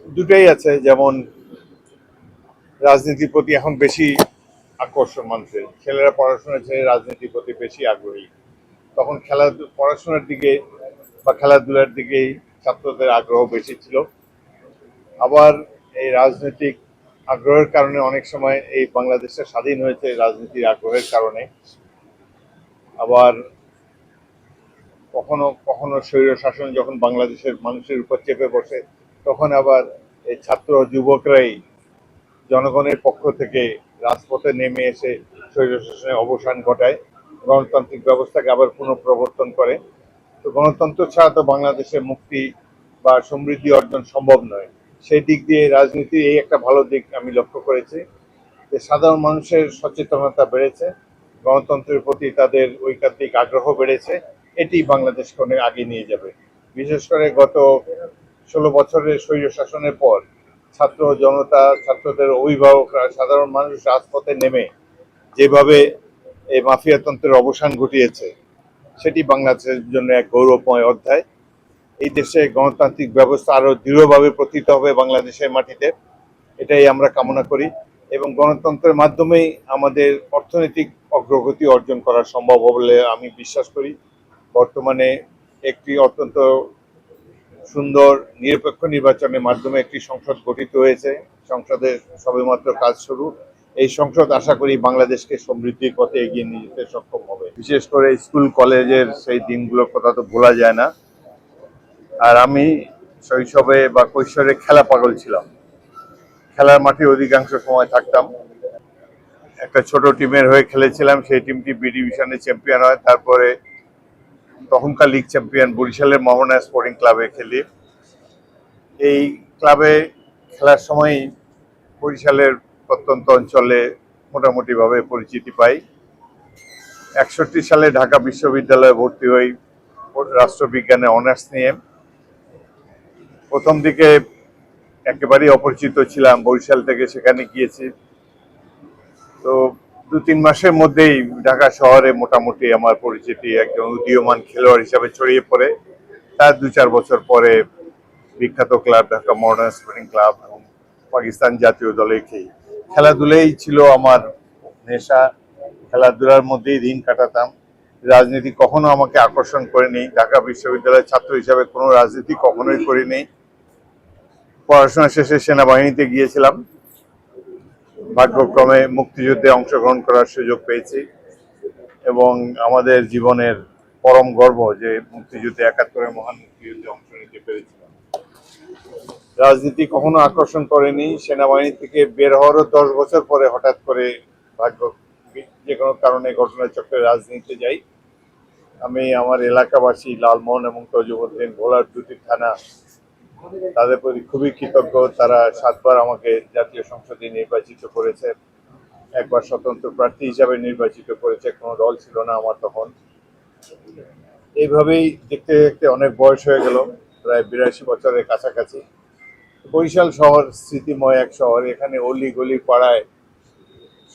দুটাই আছে, যেমন রাজনীতির প্রতি এখন বেশি আকর্ষণ মানুষের, ছেলেরা পড়াশোনা ছেড়ে রাজনীতির প্রতি বেশি আগ্রহী। তখন পড়াশোনার দিকে বা খেলাধুলার দিকেই ছাত্রদের আগ্রহ বেশি ছিল। আবার এই রাজনৈতিক আগ্রহের কারণে অনেক সময় এই বাংলাদেশটা স্বাধীন হয়েছে রাজনীতির আগ্রহের কারণে। আবার কখনো কখনো স্বৈর শাসন যখন বাংলাদেশের মানুষের উপর চেপে বসে, তখন আবার এই ছাত্র যুবকরাই জনগণের পক্ষ থেকে রাজপথে নেমে এসে স্বৈরশাসনের অবসান ঘটায়, গণতান্ত্রিক ব্যবস্থাকে আবার পুনঃপ্রবর্তন করে। তো গণতন্ত্র ছাড়া তো বাংলাদেশের মুক্তি বা সমৃদ্ধি অর্জন সম্ভব নয়। সেই দিক দিয়ে রাজনীতির এই একটা ভালো দিক আমি লক্ষ্য করেছি, যে সাধারণ মানুষের সচেতনতা বেড়েছে, গণতন্ত্রের প্রতি তাদের ঐকান্তিক আগ্রহ বেড়েছে। এটি বাংলাদেশকে অনেক আগে নিয়ে যাবে। বিশেষ করে গত 16 বছরের স্বৈর শাসনের পর ছাত্র জনতা, ছাত্রদের অভিভাবকরা, সাধারণ মানুষ রাজপথে নেমে যেভাবে এই মাফিয়াতন্ত্রের অবসান ঘটিয়েছে, সেটি বাংলাদেশের জন্য এক গৌরবময় অধ্যায়। এই দেশে গণতান্ত্রিক ব্যবস্থা আরো দৃঢ়ভাবে প্রতিষ্ঠিত হবে বাংলাদেশের মাটিতে, এটাই আমরা কামনা করি। এবং গণতন্ত্রের মাধ্যমেই আমাদের অর্থনৈতিক অগ্রগতি অর্জন করা সম্ভব বলে আমি বিশ্বাস করি। বর্তমানে একটি অত্যন্ত সুন্দর নিরপেক্ষ নির্বাচনের মাধ্যমে একটি সংসদ গঠিত হয়েছে, সংসদের সবেমাত্র কাজ শুরু। এই সংসদ আশা করি বাংলাদেশকে সমৃদ্ধির পথে এগিয়ে নিয়ে যেতে সক্ষম হবে। বিশেষ করে স্কুল কলেজের সেই দিনগুলোর কথা তো ভোলা যায় না। আর আমি শৈশবে বা কৈশোরে খেলা পাগল ছিলাম, খেলার মাঠে অধিকাংশ সময় থাকতাম। একটা ছোট টিমের হয়ে খেলেছিলাম, সেই টিমটি বি ডিভিশনে চ্যাম্পিয়ন হয়। তারপরে তখনকার লিগ চ্যাম্পিয়ন বরিশালের মোহনা স্পোর্টিং ক্লাবে খেলি। এই ক্লাবে খেলার সময় বরিশালের প্রত্যন্ত অঞ্চলে মোটামুটিভাবে পরিচিতি পাই। 61 সালে ঢাকা বিশ্ববিদ্যালয়ে ভর্তি হই রাষ্ট্রবিজ্ঞানে অনার্স নিয়ে। প্রথম দিকে একেবারেই অপরিচিত ছিলাম, বরিশাল থেকে সেখানে গিয়েছি। তো 2-3 মাসের মধ্যেই ঢাকা শহরে মোটামুটি আমার পরিচিতি একজন উদীয়মান খেলোয়াড় হিসাবে ছড়িয়ে পড়ে। তার 2-4 বছর পরে বিখ্যাত club Dhaka modern sporting club এবং পাকিস্তান জাতীয় দলে খেলাধুলাই ছিল আমার নেশা। খেলাধুলার মধ্যেই দিন কাটাতাম। রাজনীতি কখনো আমাকে আকর্ষণ করেনি। ঢাকা বিশ্ববিদ্যালয়ের ছাত্র হিসাবে কোনো রাজনীতি কখনোই করিনি। পড়াশোনা শেষে সেনাবাহিনীতে গিয়েছিলাম, ভাগ্যক্রমে মুক্তিযুদ্ধে অংশগ্রহণ করার সুযোগ পেয়েছি এবং আমাদের জীবনের পরম গর্ব যে মুক্তিযুদ্ধে 71-এর মহান মুক্তিযুদ্ধে অংশ নিতে পেরেছিলাম। রাজনীতি কখনো আকর্ষণ করেনি। সেনাবাহিনী থেকে বের হওয়ারও 10 বছর পরে হঠাৎ করে ভাগ্য যে কোনো কারণে ঘটনাচক্রে রাজনীতিতে যাই। আমি আমার এলাকাবাসী লালমোহন এবং তজুমুদ্দিন, ভোলার দুটি থানা, তাদের প্রতি খুবই কৃতজ্ঞ। তারা 7 বার আমাকে জাতীয় সংসদে নির্বাচিত করেছে, একবার স্বতন্ত্র প্রার্থী হিসাবে নির্বাচিত করেছে, কোনো দল ছিল না আমার তখন। এইভাবেই দেখতে দেখতে অনেক বয়স হয়ে গেল, প্রায় 82 বছরের কাছাকাছি। বরিশাল শহর স্মৃতিময় এক শহর, এখানে অলি গলি পাড়ায়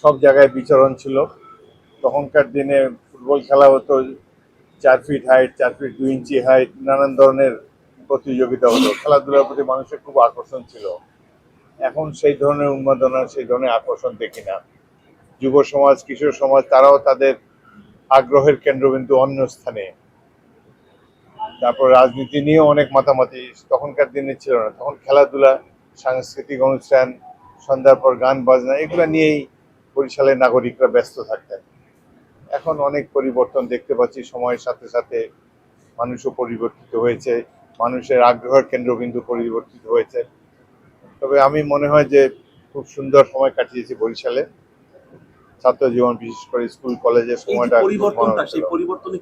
সব জায়গায় বিচরণ ছিল। তখনকার দিনে ফুটবল খেলা হতো 4 ফিট হাইট, 4 ফিট 2 ইঞ্চি হাইট, নানান ধরনের প্রতিযোগিতা হতো। খেলাধুলার প্রতি মানুষের খুব আকর্ষণ ছিল। এখন সেই ধরনের উন্মাদনা, সেই ধরনের আকর্ষণ দেখি না। যুব সমাজ, কিশোর সমাজ, তারাও তাদের আগ্রহের কেন্দ্রবিন্দু অন্য স্থানে। তারপর রাজনীতি নিয়েও অনেক মাতামাতি তখনকার দিনে ছিল না। তখন খেলাধুলা, সাংস্কৃতিক অনুষ্ঠান, সন্ধ্যার পর গান বাজনা, এগুলো নিয়েই বরিশালের নাগরিকরা ব্যস্ত থাকতেন। এখন অনেক পরিবর্তন দেখতে পাচ্ছি, সময়ের সাথে সাথে মানুষও পরিবর্তিত হয়েছে, মানুষের আগ্রহের কেন্দ্রবিন্দু পরিবর্তিত হয়েছে। তবে আমি মনে হয় যে খুব সুন্দর সময় কাটিয়েছি বরিশালে। ছাত্র জীবন, বিশেষ করে স্কুল কলেজের এই যে সময়টা খুব মনে পরিবর্তনটা, সেই হচ্ছিল। পরিবর্তনে